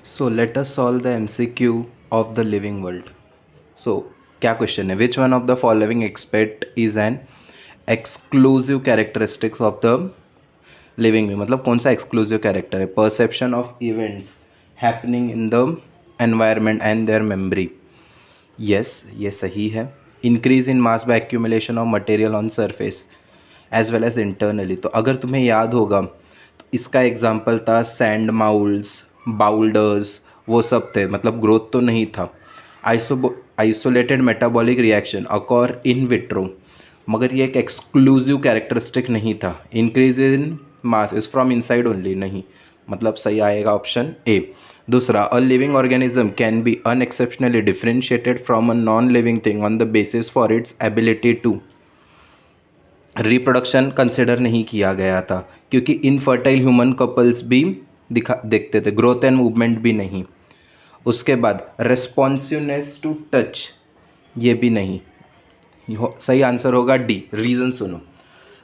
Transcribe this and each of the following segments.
So let us solve the MCQ of the living world. So क्या question है? Which one of the following expect is an exclusive characteristics of the living में, मतलब कौन सा exclusive character है? Perception of events happening in the environment and their memory. Yes, ये सही है। Increase in mass by accumulation of material on surface as well as internally. तो अगर तुम्हें याद होगा तो इसका एग्जाम्पल था सैंड माउल्स, बाउल्डर्स, वो सब थे, मतलब ग्रोथ तो नहीं था। Isolated metabolic reaction occur in vitro, मगर ये एक एक्सक्लूसिव कैरेक्टरिस्टिक नहीं था। Increase in mass is from inside only, नहीं, मतलब सही आएगा ऑप्शन ए। दूसरा, a living organism can be unexceptionally differentiated from a non living thing on the basis for its ability to. Reproduction consider नहीं किया गया था क्योंकि इनफर्टाइल ह्यूमन कपल्स भी देखते थे, ग्रोथ एंड मूवमेंट भी नहीं। उसके बाद रेस्पॉन्सिवनेस टू टच, ये भी नहीं। सही आंसर होगा डी। रीज़न सुनो,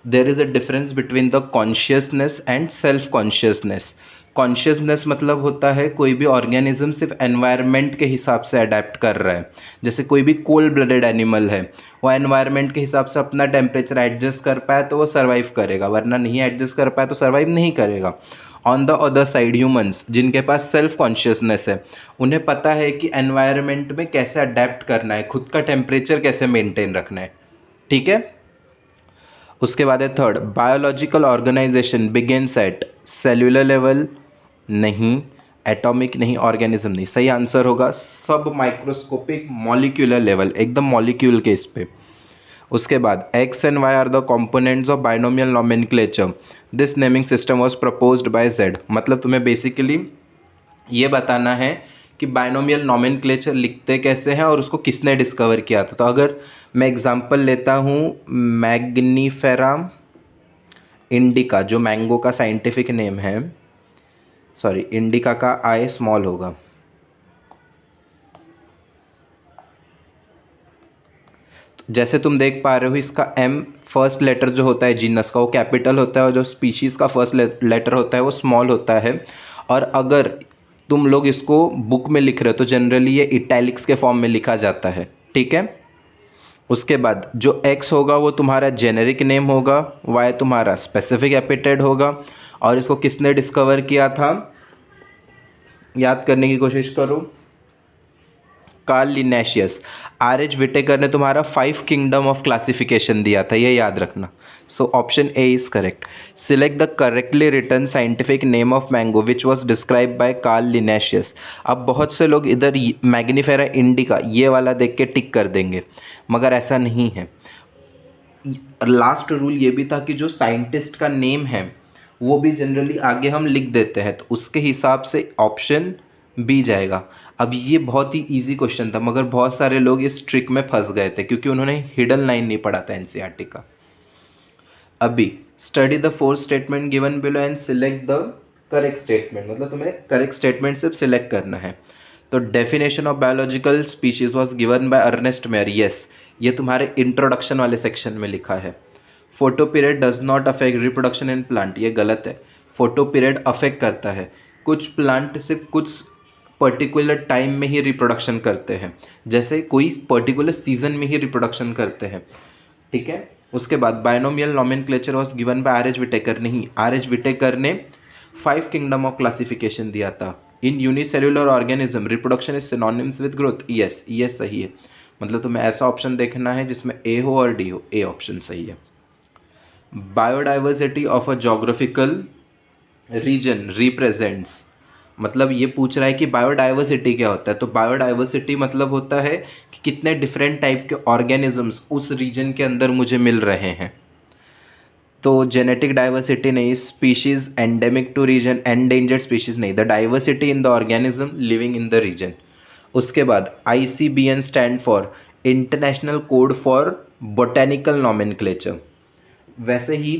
there is a difference between the consciousness and self consciousness. Consciousness मतलब होता है कोई भी ऑर्गेनिज्म सिर्फ एनवायरनमेंट के हिसाब से अडेप्ट कर रहा है। जैसे कोई भी कोल्ड ब्लडेड एनिमल है, वो एनवायरनमेंट के हिसाब से अपना टेम्परेचर एडजस्ट कर पाए तो वो सर्वाइव करेगा, वरना नहीं एडजस्ट कर पाए तो सर्वाइव नहीं करेगा। On the other side humans जिनके पास सेल्फ कॉन्शियसनेस है, उन्हें पता है कि एनवायरनमेंट में कैसे अडेप्ट करना है, खुद का टेम्परेचर कैसे मेंटेन रखना है। ठीक है। उसके बाद है third, biological organization begins at cellular level, नहीं। एटॉमिक नहीं, ऑर्गेनिज्म नहीं। सही आंसर होगा सब माइक्रोस्कोपिक मॉलिक्यूलर लेवल, एकदम मॉलिक्यूल के इस पे। उसके बाद X and Y are the components of binomial nomenclature, this naming system was proposed by Z. मतलब तुम्हें बेसिकली ये बताना है कि बाइनोमियल नोमेनक्लेचर लिखते कैसे हैं और उसको किसने डिस्कवर किया था। तो अगर मैं एग्जांपल लेता हूँ मैग्नीफेरा इंडिका, जो मैंगो का साइंटिफिक नेम है, सॉरी इंडिका का आई स्मॉल होगा। तो जैसे तुम देख पा रहे हो इसका एम फर्स्ट लेटर जो होता है जीनस का वो कैपिटल होता है और जो स्पीशीज़ का फर्स्ट लेटर होता है वो स्मॉल होता है। और अगर तुम लोग इसको बुक में लिख रहे हो तो जनरली ये इटैलिक्स के फॉर्म में लिखा जाता है। ठीक है। उसके बाद जो एक्स होगा वो तुम्हारा जेनेरिक नेम होगा, वाई तुम्हारा स्पेसिफिक एपिटेट होगा। और इसको किसने डिस्कवर किया था, याद करने की कोशिश करो, कार्ल लिनेशियस। आर एच विटेकर ने तुम्हारा 5 किंगडम ऑफ क्लासिफिकेशन दिया था, ये याद रखना। So option A is correct. Select the correctly written scientific name of mango which was describe by Carl Linnaeus. अब बहुत से लोग इधर मैग्नीफेरा इंडिका ये वाला देख के टिक कर देंगे, मगर ऐसा नहीं है। लास्ट रूल ये भी था कि जो साइंटिस्ट का नेम है वो भी जनरली आगे हम लिख देते हैं, तो उसके हिसाब से ऑप्शन बी जाएगा। अब ये बहुत ही इजी क्वेश्चन था मगर बहुत सारे लोग इस ट्रिक में फंस गए थे क्योंकि उन्होंने हिडन लाइन नहीं पढ़ा था एनसीईआरटी का। अभी study the 4 statement given below and select the correct statement, मतलब तुम्हें करेक्ट स्टेटमेंट सिर्फ सिलेक्ट करना है। तो definition of biological species was given by Ernest Mayr, yes, ये तुम्हारे इंट्रोडक्शन वाले सेक्शन में लिखा है। Photo period does not affect reproduction in plant, ये गलत है। फोटो पीरियड अफेक्ट करता है। कुछ प्लांट सिर्फ कुछ पर्टिकुलर टाइम में ही रिप्रोडक्शन करते हैं, जैसे कोई पर्टिकुलर सीजन में ही रिप्रोडक्शन करते हैं। ठीक है। उसके बाद binomial nomenclature was given by R H Whittaker, नहीं, आर एच विटेकर ने 5 किंगडम ऑफ क्लासिफिकेशन दिया था। In unicellular organism reproduction is synonyms with growth, yes, ये सही है। मतलब तुम्हें ऐसा ऑप्शन देखना है जिसमें ए हो और डी हो, ए ऑप्शन सही है। Biodiversity of a geographical region represents, मतलब ये पूछ रहा है कि बायोडाइवर्सिटी क्या होता है। तो बायोडाइवर्सिटी मतलब होता है कि कितने डिफरेंट टाइप के ऑर्गेनिजम्स उस रीजन के अंदर मुझे मिल रहे हैं। तो जेनेटिक डाइवर्सिटी नहीं, species endemic to region, endangered species नहीं, the diversity in the organism living in the region. उसके बाद ICBN stand for international code for botanical nomenclature. वैसे ही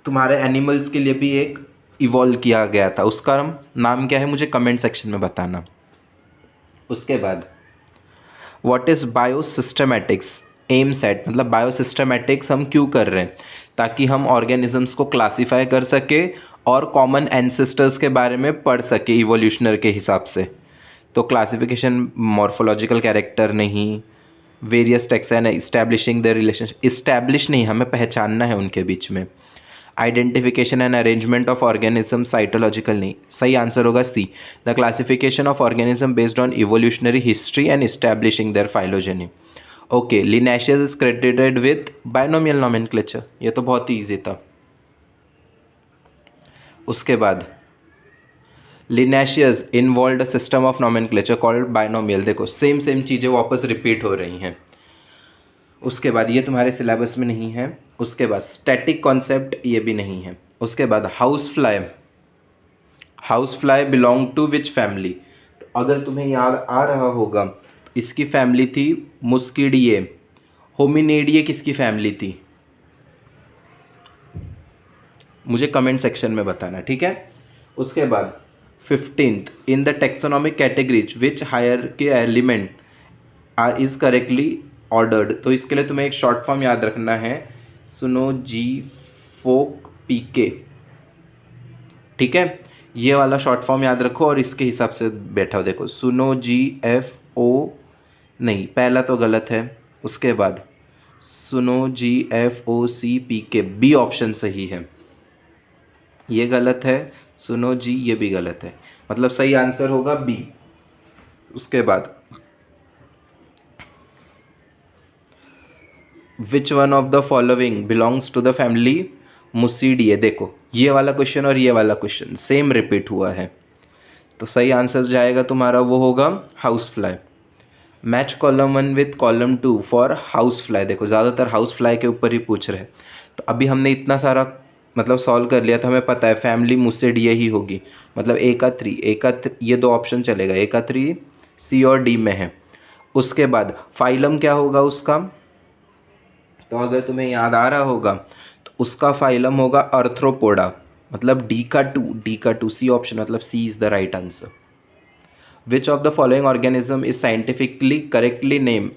तुम्हारे एनिमल्स के लिए भी एक इवॉल्व किया गया था, उसका नाम क्या है मुझे कमेंट सेक्शन में बताना। उसके बाद व्हाट इज़ बायोसिस्टमैटिक्स एम सेट, मतलब बायोसिस्टमैटिक्स हम क्यों कर रहे हैं, ताकि हम ऑर्गेनिजम्स को क्लासीफाई कर सके और कॉमन एंसेस्टर्स के बारे में पढ़ सके इवोल्यूशनर के हिसाब से। तो क्लासिफिकेशन, मॉर्फोलॉजिकल कैरेक्टर नहीं, वेरियस टेक्सा है, इस्टेब्लिशिंग द रिलेशनशिप, इस्टेब्लिश नहीं, हमें पहचानना है उनके बीच में। Identification and arrangement of organism, cytological नहीं। सही आंसर होगा C, the classification of organism based on evolutionary history and establishing their phylogeny. Okay, Linnaeus is credited with binomial nomenclature, ये तो बहुत ही ईजी था। उसके बाद Linnaeus involve a system of nomenclature called binomial. देखो सेम सेम चीज़ें वापस रिपीट हो रही हैं। उसके बाद ये तुम्हारे सिलेबस में नहीं है। उसके बाद स्टैटिक कॉन्सेप्ट, ये भी नहीं है। उसके बाद house fly, house fly belong to which family. तो अगर तुम्हें याद आ रहा होगा, इसकी फैमिली थी मुस्किडिए। होमिनिडिए किसकी फैमिली थी, मुझे कमेंट सेक्शन में बताना, ठीक है। उसके बाद 15th, in the taxonomic categories which higher के element are is correctly ordered. तो इसके लिए तुम्हें एक शॉर्ट फॉर्म याद रखना है, सुनो जी फोक पीके, ठीक है। ये वाला शॉर्ट फॉर्म याद रखो और इसके हिसाब से बैठा हो। देखो सुनो जी एफ ओ, नहीं पहला तो गलत है। उसके बाद सुनो जी एफ ओ सी पी के, बी ऑप्शन सही है, ये गलत है। सुनो जी, ये भी गलत है, मतलब सही आंसर होगा बी। उसके बाद which one of the following belongs to the family Muscidae. देखो ये वाला क्वेश्चन और ये वाला क्वेश्चन सेम रिपीट हुआ है, तो सही आंसर जाएगा तुम्हारा, वो होगा house fly. Match column 1 with column 2 for house fly. देखो ज़्यादातर हाउस फ्लाई के ऊपर ही पूछ रहे हैं, तो अभी हमने इतना सारा मतलब सॉल्व कर लिया, तो हमें पता है फैमिली मुसीडिए ही होगी। मतलब ए का 3, ये दो ऑप्शन चलेगा, ए का 3 सी और डी में है। उसके बाद फाइलम क्या होगा उसका, तो अगर तुम्हें याद आ रहा होगा तो उसका फाइलम होगा अर्थ्रोपोडा, मतलब डी का 2 सी ऑप्शन, मतलब C is the right answer. Which of the following organism is scientifically correctly name,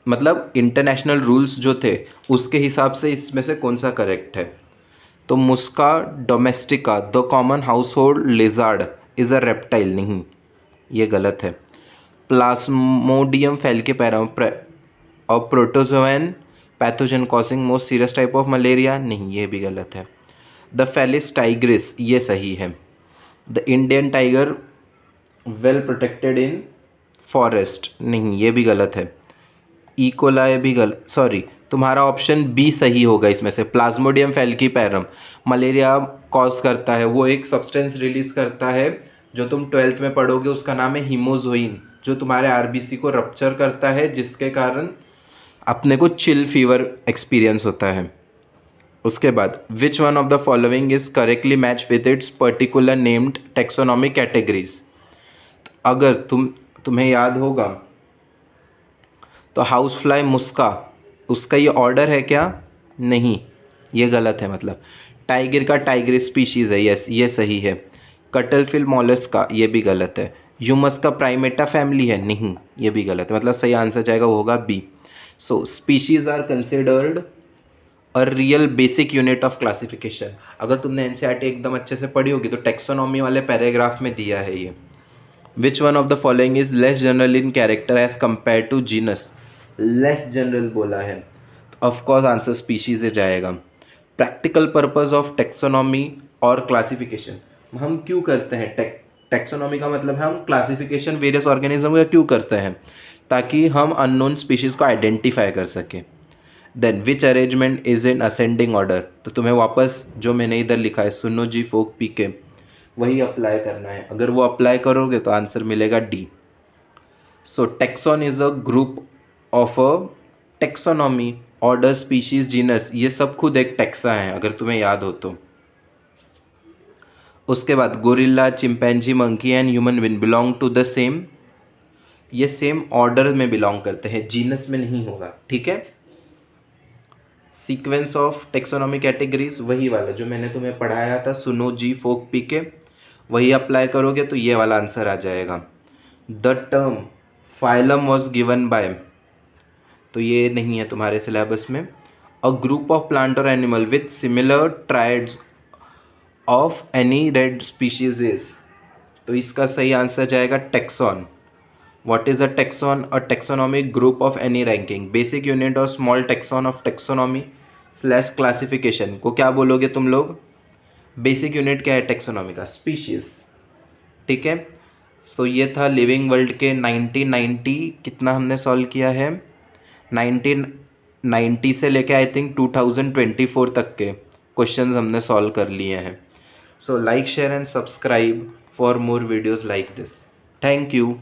मतलब इंटरनेशनल रूल्स जो थे उसके हिसाब से इसमें से कौन सा करेक्ट है। तो Musca domestica, the common house hold lizard is a reptile, नहीं ये गलत है। प्लाज्मोडियम फैल्केपेरम और protozoan pathogen causing most serious type of malaria, नहीं ये भी गलत है। द फेलिस टाइग्रिस, ये सही है। The Indian tiger well protected in forest, नहीं ये भी गलत है। इकोलाई भी गलत, सॉरी तुम्हारा ऑप्शन बी सही होगा इसमें से। प्लाज्मोडियम फैल्कीपैरम मलेरिया कॉज करता है, वो एक सब्सटेंस रिलीज करता है जो तुम 12th में पढ़ोगे, उसका नाम है हीमोजोइन, जो तुम्हारे आरबीसी को रप्चर करता है, जिसके कारण अपने को चिल फीवर एक्सपीरियंस होता है। उसके बाद which one of the following is correctly match with its particular named taxonomic categories. अगर तुम्हें याद होगा तो हाउस फ्लाई मुस्का, उसका ये ऑर्डर है क्या, नहीं ये गलत है। मतलब टाइगर का टाइगर स्पीशीज़ है, यस ये सही है। कटलफिल मॉलस्का, ये भी गलत है। ह्यूमस का प्राइमेटा फैमिली है, नहीं ये भी गलत है। मतलब सही आंसर जाएगा वो होगा B. So species are considered a real basic unit of classification. अगर तुमने एनसीईआरटी एकदम अच्छे से पढ़ी होगी तो टेक्सोनॉमी वाले पैराग्राफ में दिया है ये। Which one of the following is less general in character as compare to genus, less general बोला है, तो ऑफकोर्स आंसर स्पीशीज जाएगा। प्रैक्टिकल पर्पज ऑफ टेक्सोनॉमी और क्लासिफिकेशन, हम क्यों करते हैं टेक्सोनॉमी का मतलब है हम क्लासिफिकेशन वेरियस ऑर्गेनिज्म का क्यों करते हैं, ताकि हम अननोन स्पीशीज़ को आइडेंटिफाई कर सकें। Then which arrangement is in ascending order, तो तुम्हें वापस जो मैंने इधर लिखा है सुनो जी फोक पी के, वही अप्लाई करना है। अगर वो अप्लाई करोगे तो आंसर मिलेगा D. So tax on is a group of a taxonomy, order, species, genus, ये सब खुद एक टेक्सा है अगर तुम्हें याद हो तो। उसके बाद gorilla, chimpanzee, monkey and human being belong to the same, ये सेम ऑर्डर में बिलोंग करते हैं, जीनस में नहीं होगा, ठीक है। सीक्वेंस ऑफ टेक्सोनॉमी कैटेगरीज वही वाला जो मैंने तुम्हें पढ़ाया था, सुनो जी फोक पी के, वही अप्लाई करोगे तो ये वाला आंसर आ जाएगा। The term phylum was given by, तो ये नहीं है तुम्हारे सिलेबस में। अ ग्रुप ऑफ प्लांट और animal with similar traits of any red species is, तो इसका सही आंसर जाएगा taxon. What is a taxon? A taxonomic group of any ranking, basic unit और small taxon of taxonomy slash classification को क्या बोलोगे तुम लोग? बेसिक यूनिट क्या है टेक्सोनॉमी का? स्पीशीज। ठीक है, सो ये था लिविंग वर्ल्ड के 1990, कितना हमने सॉल्व किया है, 1990 से लेके आई थिंक 2024 तक के क्वेश्चंस हमने सॉल्व कर लिए हैं। So like share and subscribe for more videos like this. Thank you.